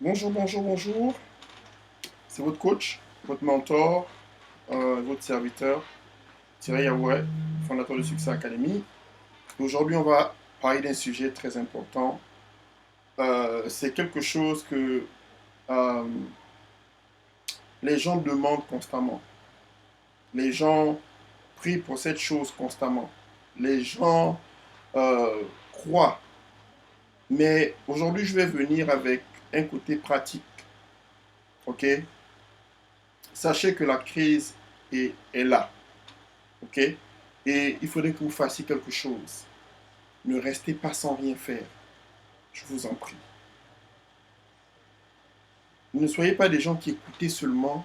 Bonjour, bonjour, bonjour. C'est votre coach, votre mentor, votre serviteur, Thierry Yahoué, fondateur de Succès Academy. Aujourd'hui, on va parler d'un sujet très important. C'est quelque chose que euh, les gens demandent constamment. Les gens prient pour cette chose constamment. Les gens croient. Mais aujourd'hui, je vais venir avec un côté pratique. OK? Sachez que la crise est là. OK? Et il faudrait que vous fassiez quelque chose. Ne restez pas sans rien faire. Je vous en prie. Ne soyez pas des gens qui écoutez seulement.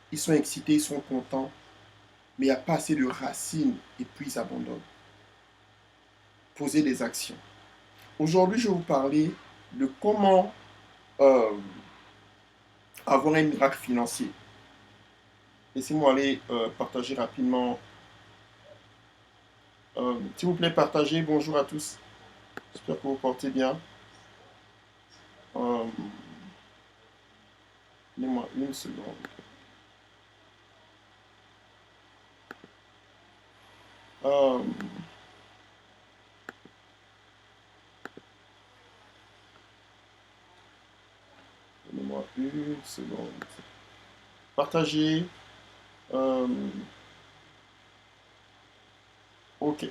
Ils sont excités, ils sont contents. Mais il n'y a pas assez de racines et puis ils abandonnent. Posez des actions. Aujourd'hui, je vais vous parler de comment euh, avoir un miracle financier. Laissez-moi aller partager rapidement. S'il vous plaît, partagez. Bonjour à tous. J'espère que vous portez bien. Euh, Donnez-moi une seconde. Euh, Donnez-moi une seconde. Partagez. Euh, ok.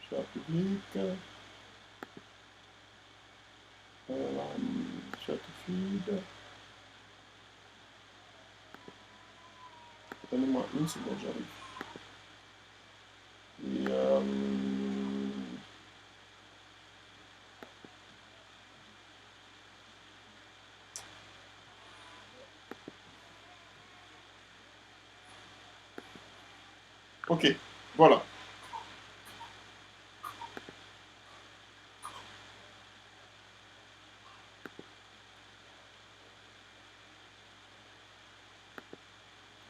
Chat public. Chat feed. Donnez-moi une seconde, j'arrive. Et, ok. Voilà.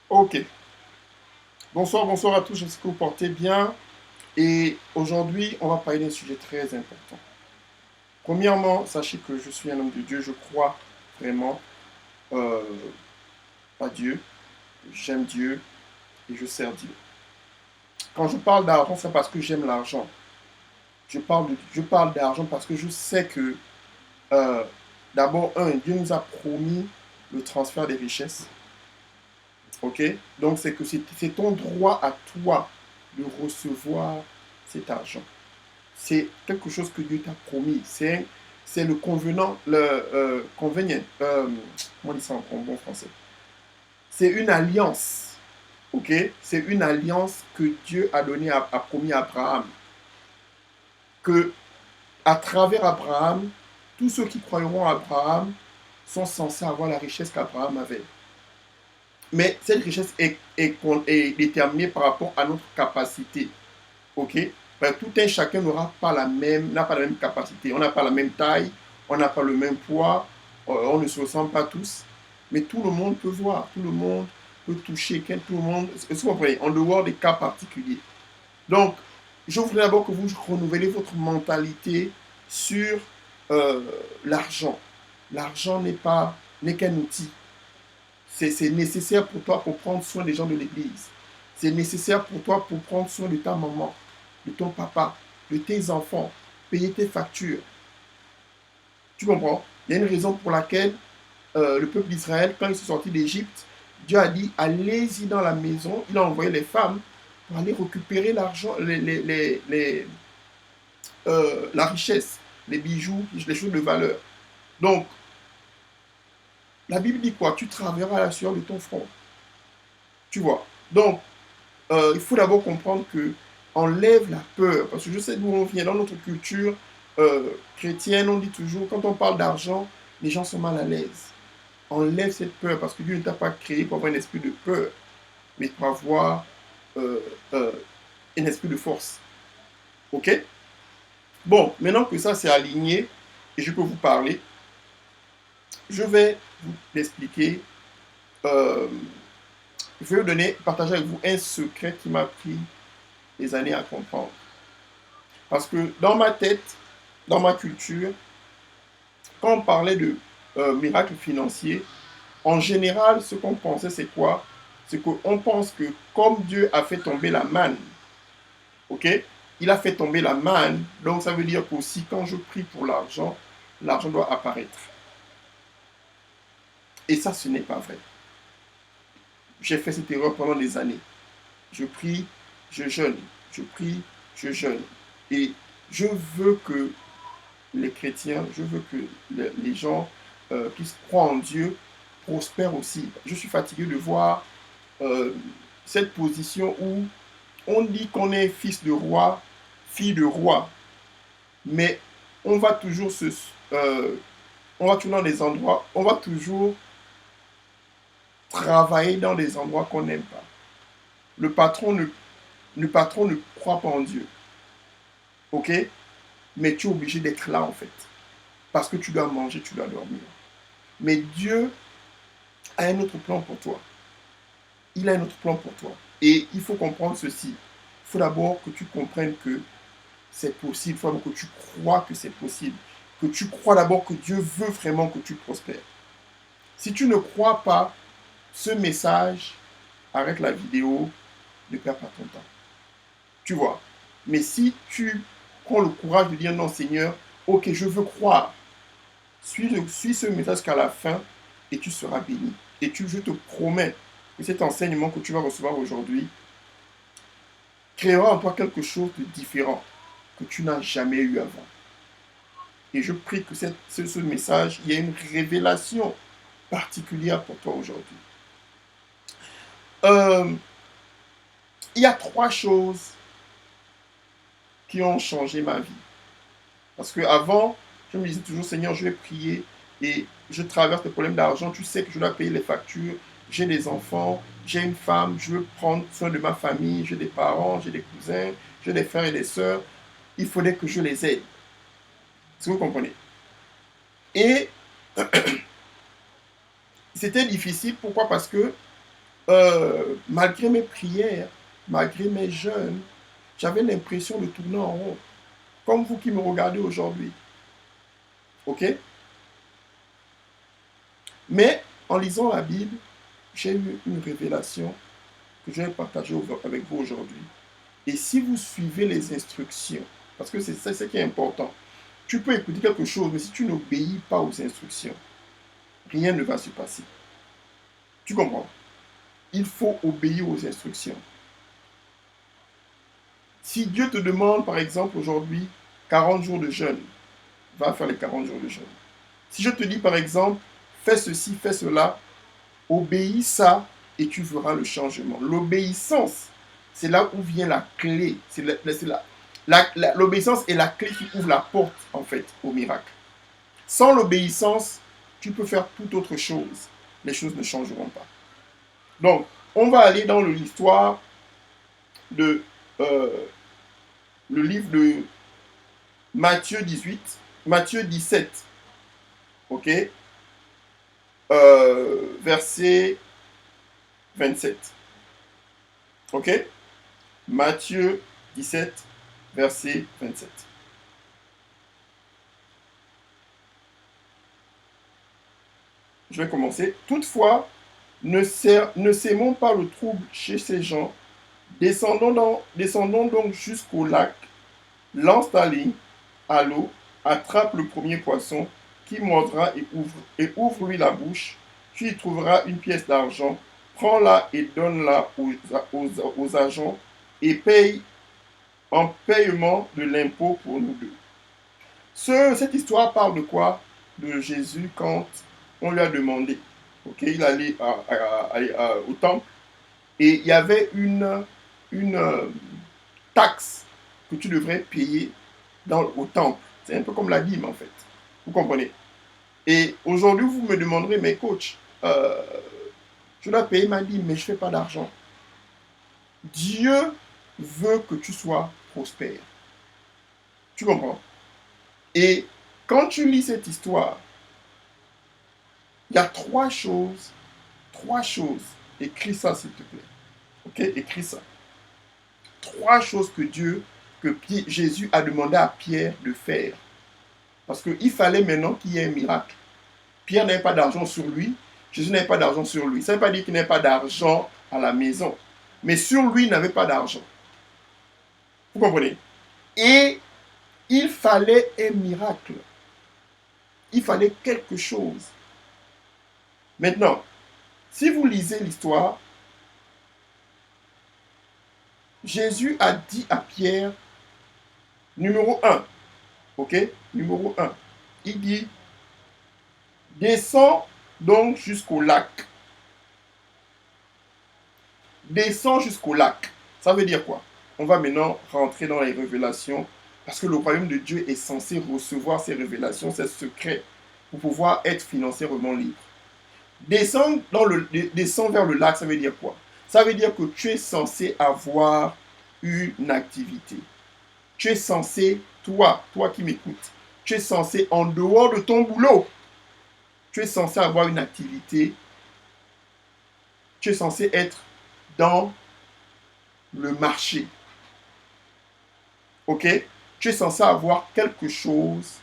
Ok. Bonsoir, bonsoir à tous. J'espère que vous portez bien. Et aujourd'hui, on va parler d'un sujet très important. Premièrement, sachez que je suis un homme de Dieu. Je crois vraiment euh, à Dieu. J'aime Dieu et je sers Dieu. Quand je parle d'argent, c'est parce que j'aime l'argent. Je parle d'argent parce que je sais que, euh, d'abord, Dieu nous a promis le transfert des richesses. OK? Donc, c'est que c'est ton droit à toi de recevoir cet argent. C'est quelque chose que Dieu t'a promis. C'est le convenant, le convenient. Comment on dit ça en bon français? C'est une alliance. OK? C'est une alliance que Dieu a donné, a promis à Abraham. Que à travers Abraham, tous ceux qui croiront à Abraham sont censés avoir la richesse qu'Abraham avait. Mais cette richesse est déterminée par rapport à notre capacité. OK? Ben, tout un chacun n'a pas la même capacité. On n'a pas la même taille, on n'a pas le même poids, on ne se ressemble pas tous. Mais tout le monde peut voir, tout le monde peut toucher, tout le monde, est-ce que vous comprenez? En dehors des cas particuliers. Donc, je voudrais d'abord que vous renouvelez votre mentalité sur euh, l'argent. L'argent n'est qu'un outil. C'est nécessaire pour toi pour prendre soin des gens de l'église. C'est nécessaire pour toi pour prendre soin de ta maman, de ton papa, de tes enfants, payer tes factures. Tu comprends? Il y a une raison pour laquelle le peuple d'Israël, quand ils sont sortis d'Égypte, Dieu a dit, allez-y dans la maison. Il a envoyé les femmes pour aller récupérer l'argent, la richesse, les bijoux, les choses de valeur. Donc, la Bible dit quoi? Tu travailleras à la sueur de ton front. Tu vois? Donc, il faut d'abord comprendre que enlève la peur. Parce que je sais d'où on vient. Dans notre culture chrétienne, on dit toujours, quand on parle d'argent, les gens sont mal à l'aise. Enlève cette peur parce que Dieu ne t'a pas créé pour avoir un esprit de peur, mais pour avoir euh, euh, un esprit de force. OK? Bon, maintenant que ça c'est aligné et je peux vous parler, Je vais vous l'expliquer. euh, je vais vous donner, partager avec vous un secret qui m'a pris des années à comprendre. Parce que dans ma tête, dans ma culture, quand on parlait de miracle financier, en général, ce qu'on pensait, c'est quoi? C'est qu'on pense que comme Dieu a fait tomber la manne, ok? Il a fait tomber la manne, donc ça veut dire qu'aussi quand je prie pour l'argent, l'argent doit apparaître. Et ça, ce n'est pas vrai. J'ai fait cette erreur pendant des années. Je prie, je jeûne. Je prie, je jeûne. Et je veux que les chrétiens, je veux que les gens qui croient en Dieu prospèrent aussi. Je suis fatigué de voir euh, cette position où on dit qu'on est fils de roi, fille de roi, mais on va toujours on va toujours dans des endroits, on va toujours travailler dans des endroits qu'on n'aime pas. Le patron ne croit pas en Dieu, ok? Mais tu es obligé d'être là en fait, parce que tu dois manger, tu dois dormir. Mais Dieu a un autre plan pour toi. Il a un autre plan pour toi. Et il faut comprendre ceci. Il faut d'abord que tu comprennes que c'est possible. Il faut d'abord que tu crois que c'est possible. Que tu crois d'abord que Dieu veut vraiment que tu prospères. Si tu ne crois pas ce message, arrête la vidéo, ne perds pas ton temps. Tu vois. Mais si tu prends le courage de dire non Seigneur, ok, je veux croire, suis ce message jusqu'à la fin et tu seras béni. Et je te promets que cet enseignement que tu vas recevoir aujourd'hui créera en toi quelque chose de différent que tu n'as jamais eu avant. Et je prie que ce message, il y ait une révélation particulière pour toi aujourd'hui. Euh, il y a 3 choses qui ont changé ma vie. Parce qu'avant, je me disais toujours, Seigneur, je vais prier et je traverse des problèmes d'argent. Tu sais que je dois payer les factures. J'ai des enfants, j'ai une femme, je veux prendre soin de ma famille, j'ai des parents, j'ai des cousins, j'ai des frères et des sœurs. Il faudrait que je les aide. Est-ce que vous comprenez? Et c'était difficile. Pourquoi? Parce que malgré mes prières, malgré mes jeûnes, j'avais l'impression de tourner en rond. Comme vous qui me regardez aujourd'hui. OK? Mais en lisant la Bible, j'ai eu une révélation que je vais partager avec vous aujourd'hui. Et si vous suivez les instructions, parce que c'est ça ce qui est important, tu peux écouter quelque chose, mais si tu n'obéis pas aux instructions, rien ne va se passer. Tu comprends? Il faut obéir aux instructions. Si Dieu te demande, par exemple, aujourd'hui, 40 jours de jeûne, va faire les 40 jours de jeûne. Si je te dis, par exemple, fais ceci, fais cela, obéis ça et tu verras le changement. L'obéissance, c'est là où vient la clé. L'obéissance est la clé qui ouvre la porte, en fait, au miracle. Sans l'obéissance, tu peux faire toute autre chose. Les choses ne changeront pas. Donc, on va aller dans l'histoire de le livre de Matthieu 18, Matthieu 17, ok, verset 27, ok, Matthieu 17, verset 27. Je vais commencer. Toutefois, ne sèmons pas le trouble chez ces gens. Descendons donc jusqu'au lac, lance ta ligne à l'eau, attrape le premier poisson qui mordra et ouvre-lui la bouche. Tu y trouveras une pièce d'argent. Prends-la et donne-la aux agents et paye en paiement de l'impôt pour nous deux. Cette histoire parle de quoi? De Jésus quand on lui a demandé. Ok, il allait au temple et il y avait une taxe que tu devrais payer au temple. C'est un peu comme la dîme en fait. Vous comprenez? Et aujourd'hui, vous me demanderez, mais coach, je dois payer ma dîme, mais je ne fais pas d'argent. Dieu veut que tu sois prospère. Tu comprends? Et quand tu lis cette histoire, Il y a trois choses. Trois choses. Écris ça, s'il te plaît. Ok? Écris ça. Trois choses que Jésus a demandé à Pierre de faire. Parce qu'il fallait maintenant qu'il y ait un miracle. Pierre n'avait pas d'argent sur lui. Jésus n'avait pas d'argent sur lui. Ça ne veut pas dire qu'il n'avait pas d'argent à la maison. Mais sur lui, il n'avait pas d'argent. Vous comprenez? Et il fallait un miracle. Il fallait quelque chose. Maintenant, si vous lisez l'histoire, Jésus a dit à Pierre, numéro 1, ok? Numéro 1, il dit, descends donc jusqu'au lac. Descends jusqu'au lac. Ça veut dire quoi? On va maintenant rentrer dans les révélations parce que le royaume de Dieu est censé recevoir ces révélations, ces secrets, pour pouvoir être financièrement libre. Descends vers le lac, ça veut dire quoi? Ça veut dire que tu es censé avoir une activité. Tu es censé, toi qui m'écoutes, tu es censé, en dehors de ton boulot, tu es censé avoir une activité. Tu es censé être dans le marché. Ok? Tu es censé avoir quelque chose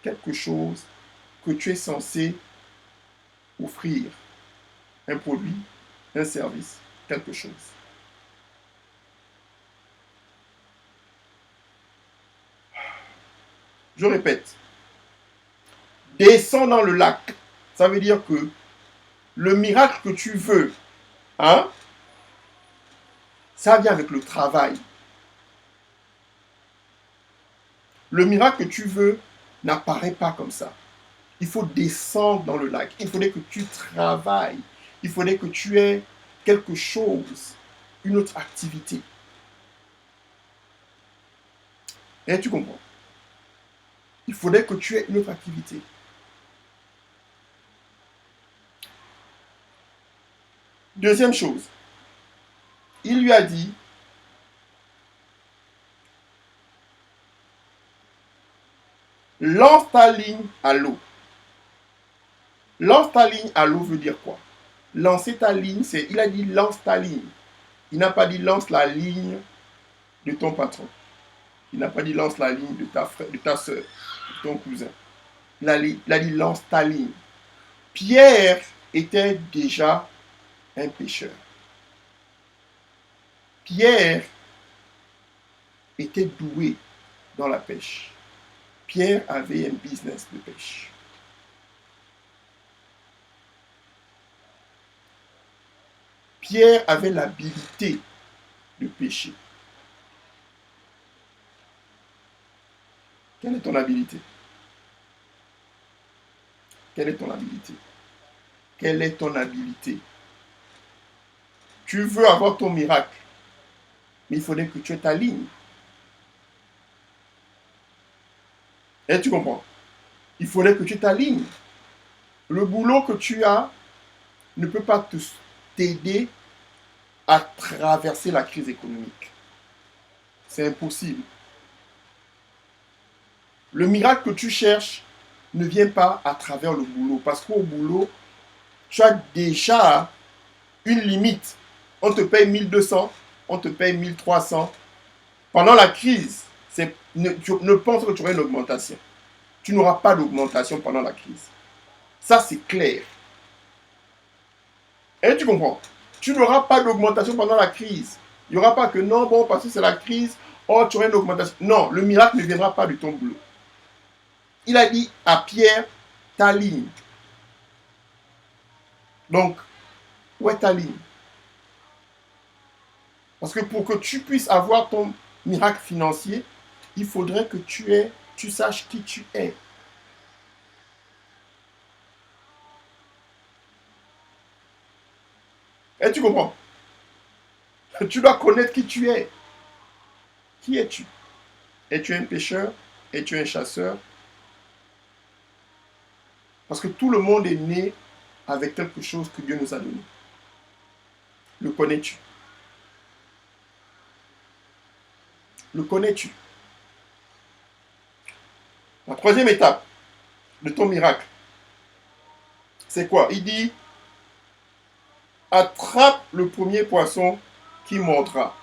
que tu es censé offrir. Un produit, un service, quelque chose. Je répète, descends dans le lac. Ça veut dire que le miracle que tu veux, hein, ça vient avec le travail. Le miracle que tu veux n'apparaît pas comme ça. Il faut descendre dans le lac. Il faudrait que tu travailles. Il faudrait que tu aies quelque chose, une autre activité. Et tu comprends? Il faudrait que tu aies une autre activité. Deuxième chose, il lui a dit, lance ta ligne à l'eau. Lance ta ligne à l'eau veut dire quoi? Lancer ta ligne, il a dit lance ta ligne. Il n'a pas dit lance la ligne de ton patron. Il n'a pas dit lance la ligne de ta soeur, de ton cousin. Il a dit lance ta ligne. Pierre était déjà un pêcheur. Pierre était doué dans la pêche. Pierre avait un business de pêche. Pierre avait l'habilité de pêcher. Quelle est ton habilité? Quelle est ton habilité? Quelle est ton habilité? Tu veux avoir ton miracle, mais il faudrait que tu aies ta ligne. Et tu comprends? Il faudrait que tu aies ta ligne. Le boulot que tu as ne peut pas t'aider à traverser la crise économique. C'est impossible. Le miracle que tu cherches ne vient pas à travers le boulot. Parce qu'au boulot, tu as déjà une limite. On te paye 1200, on te paye 1300. Pendant la crise, ne pense que tu auras une augmentation. Tu n'auras pas d'augmentation pendant la crise. Ça, c'est clair. Et tu comprends? Tu n'auras pas d'augmentation pendant la crise. Il n'y aura pas que non, bon, parce que c'est la crise, oh, tu auras une augmentation. Non, le miracle ne viendra pas de ton boulot. Il a dit à Pierre, ta ligne. Donc, où est ta ligne? Parce que pour que tu puisses avoir ton miracle financier, il faudrait que tu saches qui tu es. Et tu comprends? Tu dois connaître qui tu es. Qui es-tu? Es-tu un pêcheur? Es-tu un chasseur? Parce que tout le monde est né avec quelque chose que Dieu nous a donné. Le connais-tu? Le connais-tu? La troisième étape de ton miracle, c'est quoi? Il dit, attrape le premier poisson qui mordra.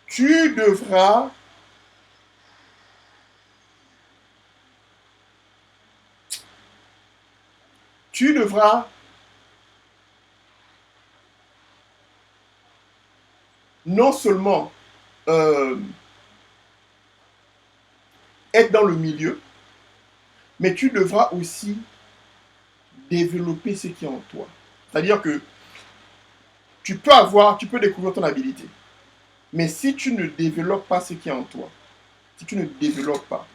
Tu devras tu devras non seulement être dans le milieu, mais tu devras aussi développer ce qui est en toi. C'est-à-dire que tu peux découvrir ton habilité, mais si tu ne développes pas ce qui est en toi, si tu ne développes pas,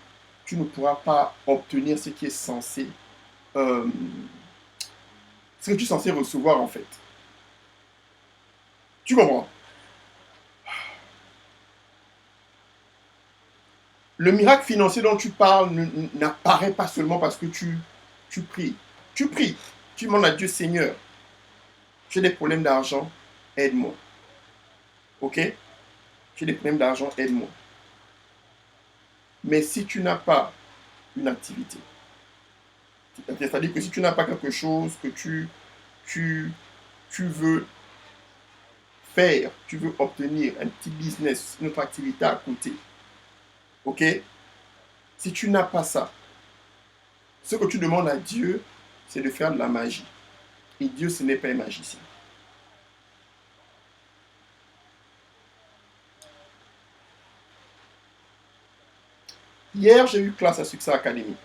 tu ne pourras pas obtenir ce qui est censé, euh, ce que tu es censé recevoir en fait. Tu comprends? Le miracle financier dont tu parles n'apparaît pas seulement parce que tu pries. Tu pries. Tu demandes à Dieu, Seigneur, j'ai des problèmes d'argent, aide-moi. Ok? J'ai des problèmes d'argent, aide-moi. Mais si tu n'as pas une activité, c'est-à-dire que si tu n'as pas quelque chose que tu, tu veux faire, tu veux obtenir un petit business, une autre activité à côté, ok? Si tu n'as pas ça, ce que tu demandes à Dieu, c'est de faire de la magie. Et Dieu, ce n'est pas un magicien. Hier, j'ai eu classe à Succès Academy.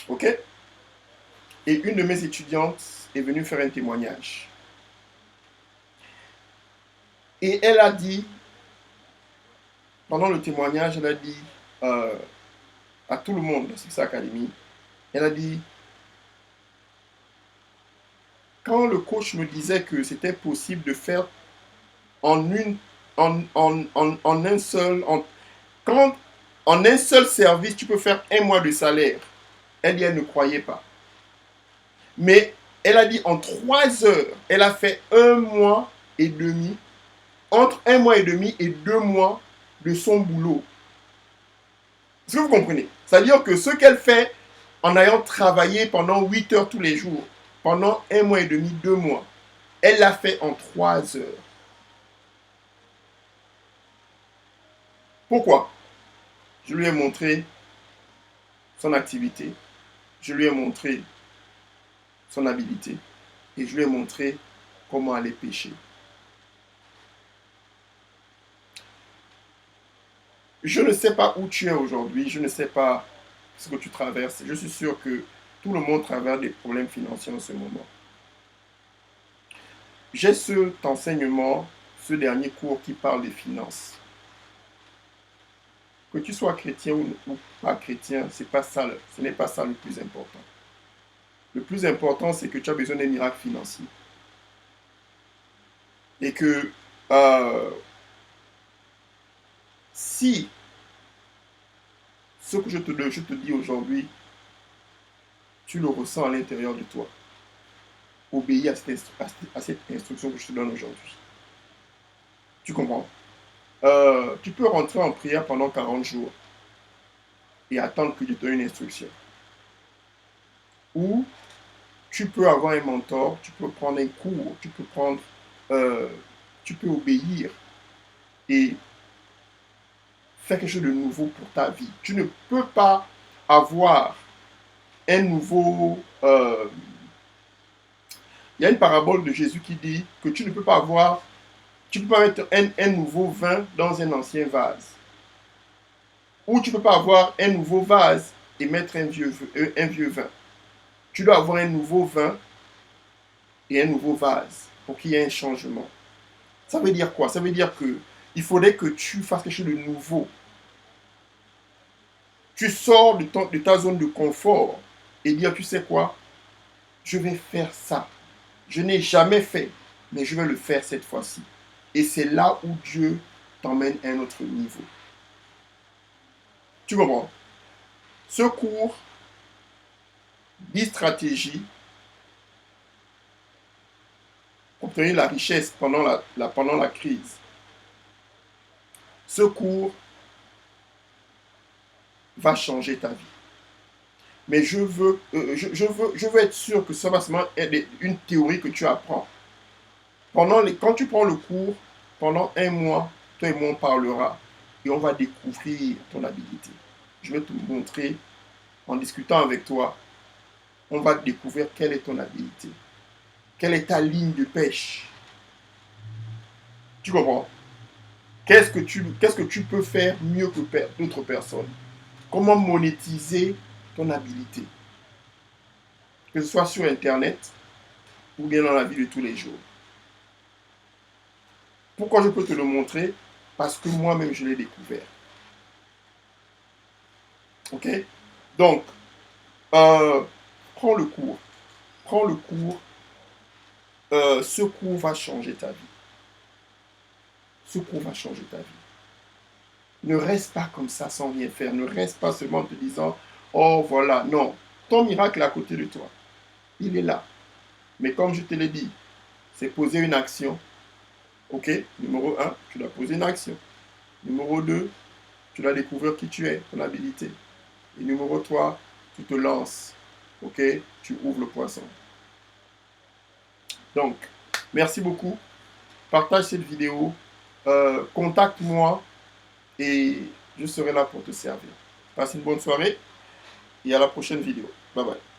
Ok? Et une de mes étudiantes est venue faire un témoignage. Et elle a dit, pendant le témoignage, elle a dit euh, à tout le monde de Succès Academy, elle a dit, quand le coach me disait que c'était possible de faire en, une, en un seul, quand en un seul service, tu peux faire un mois de salaire, elle dit, elle ne croyait pas. Mais elle a dit en 3 heures, elle a fait un mois et demi, entre un mois et demi et 2 mois de son boulot. Est-ce que vous comprenez? C'est-à-dire que ce qu'elle fait en ayant travaillé pendant 8 heures tous les jours, pendant un mois et demi, 2 mois, elle l'a fait en 3 heures. Pourquoi? Je lui ai montré son activité, je lui ai montré son habilité et je lui ai montré comment aller pêcher. Je ne sais pas où tu es aujourd'hui, je ne sais pas ce que tu traverses. Je suis sûr que tout le monde traverse des problèmes financiers en ce moment. J'ai cet enseignement, ce dernier cours qui parle des finances. Que tu sois chrétien ou pas chrétien, ce n'est pas ça le plus important. Le plus important, c'est que tu as besoin d'un miracle financier. Et que si ce que je te dis aujourd'hui, tu le ressens à l'intérieur de toi, obéis à cette instruction que je te donne aujourd'hui. Tu comprends? Tu peux rentrer en prière pendant 40 jours et attendre que je te donne une instruction. Ou tu peux avoir un mentor, tu peux prendre un cours, euh, tu peux obéir et faire quelque chose de nouveau pour ta vie. Tu ne peux pas avoir un nouveau... il y a une parabole de Jésus qui dit que tu ne peux pas avoir... Tu ne peux pas mettre un nouveau vin dans un ancien vase. Ou tu ne peux pas avoir un nouveau vase et mettre un vieux vin. Tu dois avoir un nouveau vin et un nouveau vase pour qu'il y ait un changement. Ça veut dire quoi? Ça veut dire que il faudrait que tu fasses quelque chose de nouveau. Tu sors de ta zone de confort et dire, tu sais quoi? Je vais faire ça. Je n'ai jamais fait, mais je vais le faire cette fois-ci. Et c'est là où Dieu t'emmène à un autre niveau. Tu comprends? Ce cours dit stratégie pour obtenir la richesse pendant la crise. Ce cours va changer ta vie. mais je veux être sûr que ça va seulement être une théorie que tu apprends. Quand tu prends le cours, pendant un mois, toi et moi, on parlera et on va découvrir ton habilité. Je vais te montrer, en discutant avec toi, on va découvrir quelle est ton habilité. Quelle est ta ligne de pêche. Tu comprends? Qu'est-ce que tu peux faire mieux que d'autres personnes? Comment monétiser ton habilité? Que ce soit sur Internet ou bien dans la vie de tous les jours. Pourquoi je peux te le montrer? Parce que moi-même, je l'ai découvert. Ok? Donc, euh, prends le cours. Prends le cours. Ce cours va changer ta vie. Ce cours va changer ta vie. Ne reste pas comme ça sans rien faire. Ne reste pas seulement en te disant, oh voilà, non. Ton miracle est à côté de toi. Il est là. Mais comme je te l'ai dit, c'est poser une action. Ok? Numéro un, tu dois poser une action. Numéro 2, tu dois découvrir qui tu es, ton habilité. Et numéro 3, tu te lances. Ok? Tu ouvres le poisson. Donc, merci beaucoup. Partage cette vidéo. Contacte-moi et je serai là pour te servir. Passe une bonne soirée et à la prochaine vidéo. Bye bye.